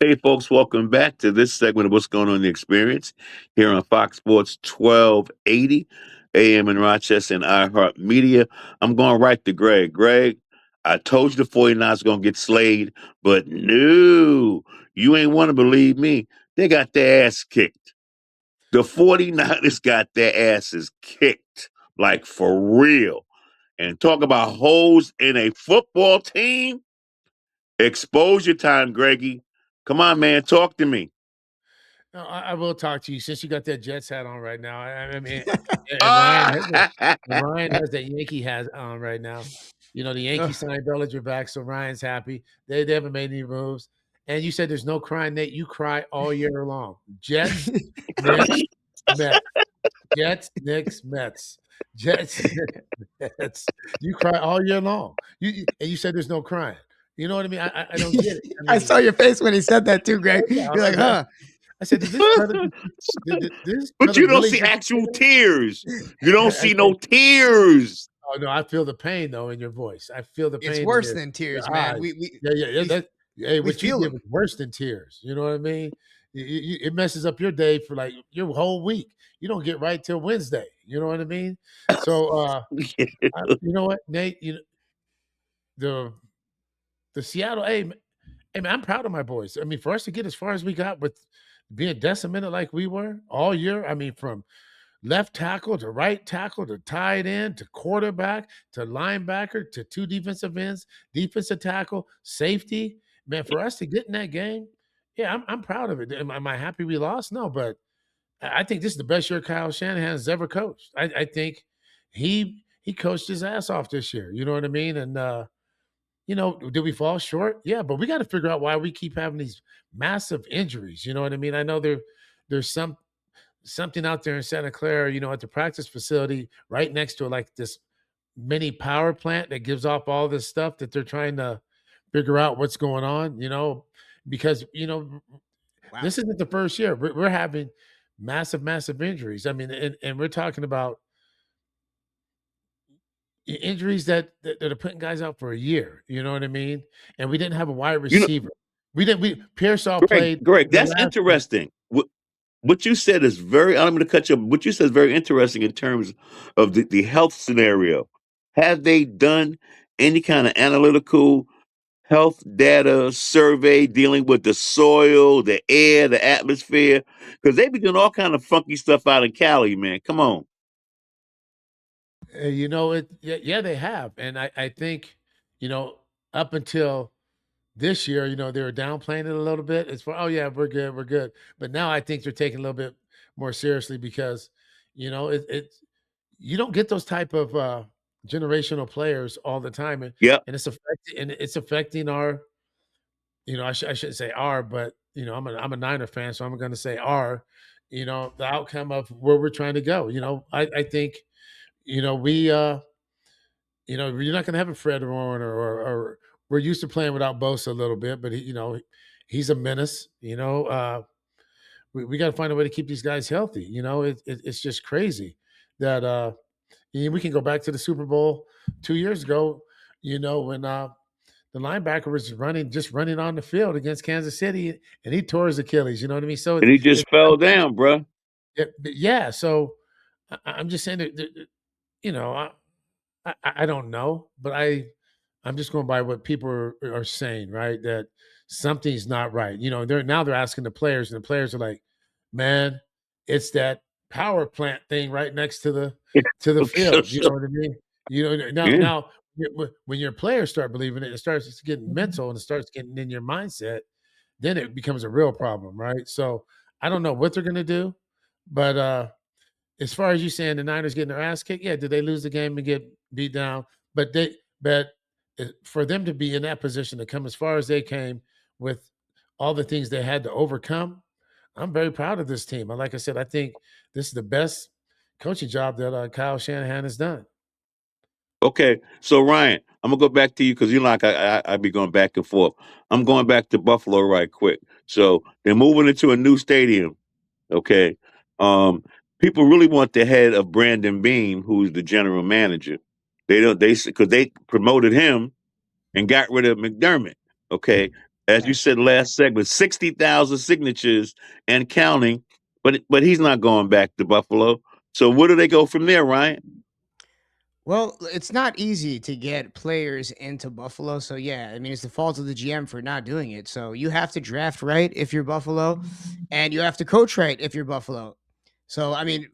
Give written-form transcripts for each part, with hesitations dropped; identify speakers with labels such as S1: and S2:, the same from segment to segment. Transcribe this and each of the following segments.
S1: Hey, folks, welcome back to this segment of What's Going On in the Experience here on Fox Sports 1280 AM in Rochester and iHeartMedia. I'm going right to Greg. Greg, I told you the 49ers going to get slayed, but no, you ain't want to believe me. They got their ass kicked. The 49ers got their asses kicked, like for real. And talk about holes in a football team. Exposure time, Greggy. Come on, man. Talk to me.
S2: No, I will talk to you since you got that Jets hat on right now. I mean, and
S1: Ah!
S2: Ryan has that Yankee hat on right now. You know, the Yankees signed Bellinger back, so Ryan's happy. They haven't made any moves. And you said there's no crying, Nate. You cry all year long. Jets, Knicks, Mets. Jets, Knicks, Mets. Jets, Mets. You cry all year long. And you said there's no crying. You know what I mean? I don't get it. I
S3: I
S2: mean,
S3: saw your face when he said that too, Greg.
S2: yeah,
S3: You're like, huh?
S2: I said, did this brother did this
S1: But
S2: brother
S1: you don't
S2: really
S1: see
S2: just
S1: actual tears. You don't
S2: I
S1: see no
S2: said,
S1: tears.
S2: "Oh, no, I feel the pain, though, in your voice. I feel the
S3: It's
S2: pain in
S3: worse
S2: your
S3: than tears, man.
S2: eyes." Yeah,
S3: We
S2: that hey,
S3: we
S2: what you
S3: feel
S2: did
S3: them.
S2: was worse than tears, you know what I mean? It messes up your day for, like, your whole week. You don't get right till Wednesday, you know what I mean? So, you know what, Nate? The the Seattle hey, man, I'm proud of my boys. I mean, for us to get as far as we got with being decimated like we were all year, I mean, from left tackle to right tackle to tight end to quarterback to linebacker to two defensive ends, defensive tackle, safety. Man, for us to get in that game, yeah, I'm proud of it. Am I happy we lost? No, but I think this is the best year Kyle Shanahan has ever coached. I think he coached his ass off this year. You know what I mean? And did we fall short? Yeah, but we got to figure out why we keep having these massive injuries. You know what I mean? I know there's something out there in Santa Clara, at the practice facility right next to like this mini power plant that gives off all this stuff that they're trying to figure out what's going on, because
S3: Wow.
S2: this isn't the first year. We're having massive injuries. I mean, and we're talking about injuries that are putting guys out for a year. You know what I mean? And we didn't have a wide
S1: You know,
S2: receiver. We didn't. We Pearsall
S1: Greg,
S2: played
S1: Greg,
S2: the
S1: that's
S2: last game.
S1: interesting. What you said is very, I'm going to cut you. What you said is very interesting in terms of the health scenario. Have they done any kind of analytical health data survey dealing with the soil, the air, the atmosphere? Because they be doing all kind of funky stuff out in Cali, man. Come on.
S2: It. Yeah, they have, and I think you know up until this year, they were downplaying it a little bit. It's for, oh yeah, we're good. But now I think they're taking a little bit more seriously because, it you don't get those type of generational players all the time, and
S1: Yep.
S2: it's affecting our, I shouldn't say our, but I'm a Niner fan, so I'm going to say our, the outcome of where we're trying to go. I think, we you're not going to have a Fred Warner or we're used to playing without Bosa a little bit, but he's a menace. We got to find a way to keep these guys healthy. It's just crazy that we can go back to the Super Bowl 2 years ago. When the linebacker was running on the field against Kansas City, and he tore his Achilles. You know what I mean? So
S1: And he
S2: it's
S1: just fell down, bruh.
S2: yeah. So I'm just saying that you know I don't know, but I'm just going by what people are saying, right? That something's not right. They're asking the players, and the players are like, "Man, it's that power plant thing right next to the field." You know what I mean? Now
S1: Yeah.
S2: now when your players start believing it, it starts getting mental and it starts getting in your mindset. Then it becomes a real problem, right? So I don't know what they're going to do, but as far as you saying the Niners getting their ass kicked, yeah, did they lose the game and get beat down? But for them to be in that position to come as far as they came with all the things they had to overcome, I'm very proud of this team. And like I said, I think this is the best coaching job that Kyle Shanahan has done.
S1: Okay, so Ryan, I'm gonna go back to you because you know, like I be going back and forth. I'm going back to Buffalo right quick. So they're moving into a new stadium. Okay, um, people really want the head of Brandon Beam, who's the general manager. They don't they because they promoted him and got rid of McDermott. Okay, As you
S3: Yes.
S1: said last segment, 60,000 signatures and counting. But he's not going back to Buffalo. So where do they go from there, Ryan?
S3: Well, it's not easy to get players into Buffalo. So yeah, I mean it's the fault of the GM for not doing it. So you have to draft right if you're Buffalo, and you have to coach right if you're Buffalo. So I mean,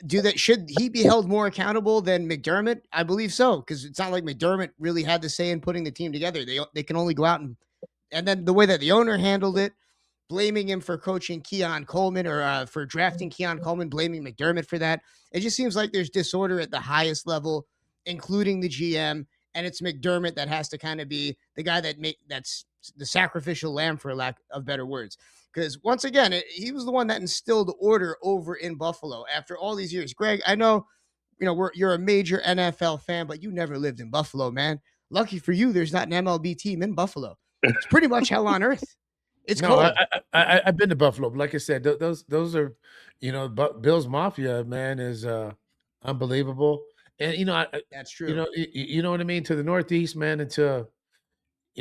S3: do that should he be held more accountable than McDermott? I believe so, because it's not like McDermott really had the say in putting the team together. They can only go out and then the way that the owner handled it, blaming him for coaching Keon Coleman or for drafting Keon Coleman, blaming McDermott for that. It just seems like there's disorder at the highest level, including the GM, and it's McDermott that has to kind of be the guy that's the sacrificial lamb, for lack of better words. Because once again, he was the one that instilled order over in Buffalo after all these years. Greg, I know you're a major NFL fan, but you never lived in Buffalo, man. Lucky for you, there's not an MLB team in Buffalo. It's pretty much hell on earth. It's
S2: No,
S3: cold.
S2: I've been to Buffalo, but like I said, those are, Bill's Mafia, man, is unbelievable. And
S3: That's true.
S2: you know what I mean, to the Northeast, man, and to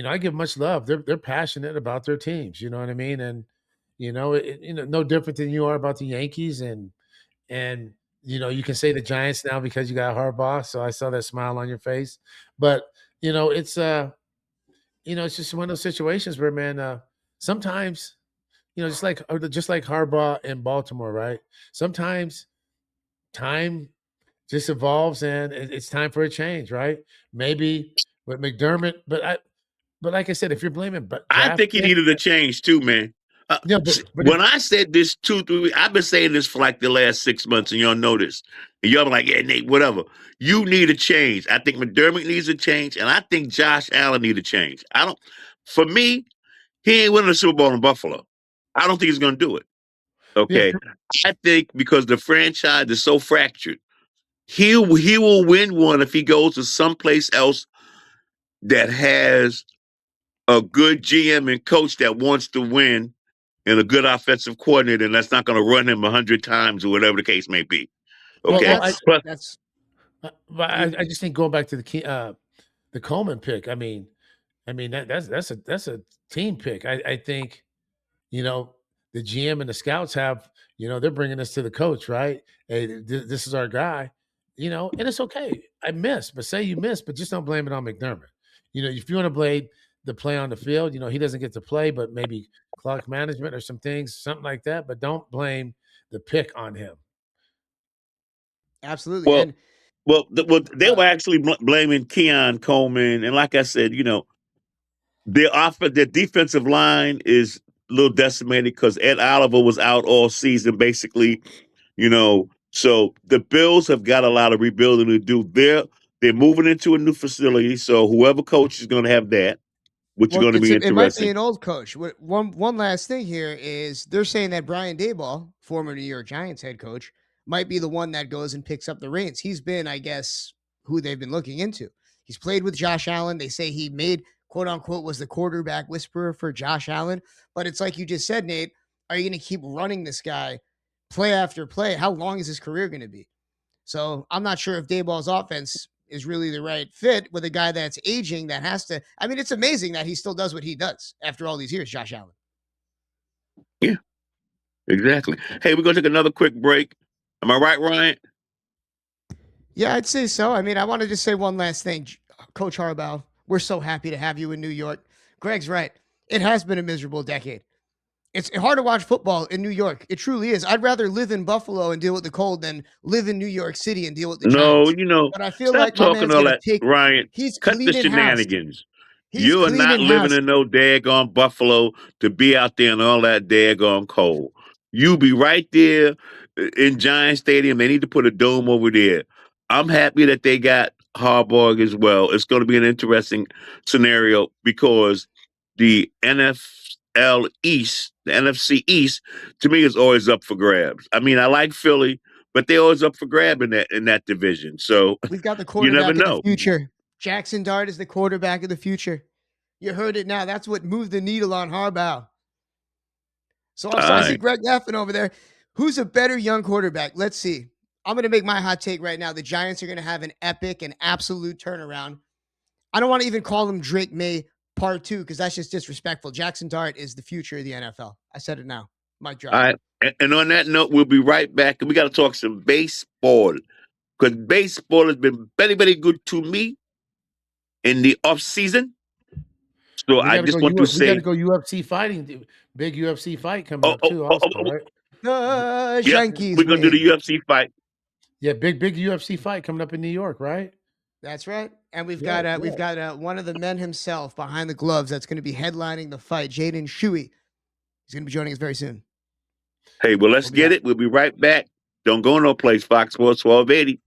S2: I give much love. They're passionate about their teams. You know what I mean, and no different than you are about the Yankees, and you can say the Giants now because you got Harbaugh. So I saw that smile on your face, but it's it's just one of those situations where, man, sometimes just like Harbaugh in Baltimore, right? Sometimes time just evolves and it's time for a change, right? Maybe with McDermott, but like I said, if you're blaming
S1: I
S2: draft
S1: think he
S2: picks,
S1: needed a change too, man.
S2: yeah, but if
S1: When I said this 2, 3 weeks, I've been saying this for like the last 6 months, and y'all know this. And y'all be like, yeah, Nate, whatever. You need a change. I think McDermott needs a change, and I think Josh Allen need a change. I don't. For me, he ain't winning the Super Bowl in Buffalo. I don't think he's going to do it.
S2: yeah,
S1: Okay, I think because the franchise is so fractured, he will win one if he goes to someplace else that has a good GM and coach that wants to win and a good offensive coordinator, and that's not going to run him 100 times or whatever the case may be. Okay,
S2: well,
S3: That's
S1: plus
S3: that's
S2: but
S3: you.
S2: I just think going back to the Coleman pick. I mean that's a team pick. I think you know, the GM and the scouts have, they're bringing us to the coach, right? Hey, this is our guy, and it's okay. I missed, but say you missed, but just don't blame it on McDermott. If you want to blame the play on the field, he doesn't get to play, but maybe clock management or some things, something like that. But don't blame the pick on him.
S3: Absolutely.
S1: well,
S3: And
S1: they
S3: uh,
S1: were actually blaming Keon Coleman, and like I said, their defensive line is a little decimated because Ed Oliver was out all season, basically. So the Bills have got a lot of rebuilding to do. They're moving into a new facility, so whoever coach is going to have that, which is
S3: well,
S1: going to be
S3: it might be
S1: interesting.
S3: an old coach. One last thing here is they're saying that Brian Daboll, former New York Giants head coach, might be the one that goes and picks up the reins. He's been, I guess, who they've been looking into. He's played with Josh Allen. They say he made quote unquote was the quarterback whisperer for Josh Allen. But it's like you just said, Nate. Are you going to keep running this guy play after play? How long is his career going to be? So I'm not sure if Dayball's offense is really the right fit with a guy that's aging that has to. I mean, it's amazing that he still does what he does after all these years, Josh Allen.
S1: Yeah, exactly. Hey, we're going to take another quick break. Am I right, Ryan?
S3: Yeah, I'd say so. I mean, I want to just say one last thing, Coach Harbaugh. We're so happy to have you in New York. Greg's right. It has been a miserable decade. It's hard to watch football in New York. It truly is. I'd rather live in Buffalo and deal with the cold than live in New York City and deal with the
S1: No,
S3: Giants. But I feel
S1: stop
S3: like my
S1: talking
S3: man's
S1: all
S3: gonna
S1: that,
S3: take.
S1: Ryan.
S3: He's
S1: Cut the
S3: cleaning house.
S1: shenanigans.
S3: He's
S1: You are not
S3: cleaning
S1: living
S3: house.
S1: in no daggone Buffalo to be out there in all that daggone cold. You be right there in Giant Stadium. They need to put a dome over there. I'm happy that they got Harbaugh as well. It's going to be an interesting scenario because the NFL East, the NFC East, to me is always up for grabs. I mean, I like Philly, but they're always up for grab in that division. So
S3: We've got the
S1: you never
S3: quarterback of the
S1: know.
S3: future. Jackson Dart is the quarterback of the future. You heard it now. That's what moved the needle on Harbaugh. So
S1: All
S3: I see
S1: right.
S3: Greg laughing over there. who's a better young quarterback? Let's see. I'm going to make my hot take right now. The Giants are going to have an epic and absolute turnaround. I don't want to even call him Drake May part 2 because that's just disrespectful. Jackson Dart is the future of the NFL. I said it now. Mic drop.
S1: All right. And on that note, we'll be right back. And we got to talk some baseball because baseball has been very, very good to me in the off season. So
S2: We
S1: I
S2: gotta
S1: just
S2: go.
S1: want to
S2: We gotta
S1: say,
S2: go UFC fighting. Big UFC fight coming
S1: oh,
S2: up
S1: oh,
S2: too.
S1: oh,
S2: Also,
S1: oh,
S2: right?
S3: The
S1: yeah,
S3: Yankees
S1: we're going to do the
S3: win.
S1: UFC fight.
S2: Yeah, big UFC fight coming up in New York, right?
S3: That's right. And we've
S2: Yeah,
S3: got one of the men himself behind the gloves that's going to be headlining the fight, Jaden Shuey. He's going to be joining us very soon.
S1: Hey, well, let's
S2: We'll be
S1: get
S2: out.
S1: it. We'll be right back. Don't go no place. Fox Sports 1280.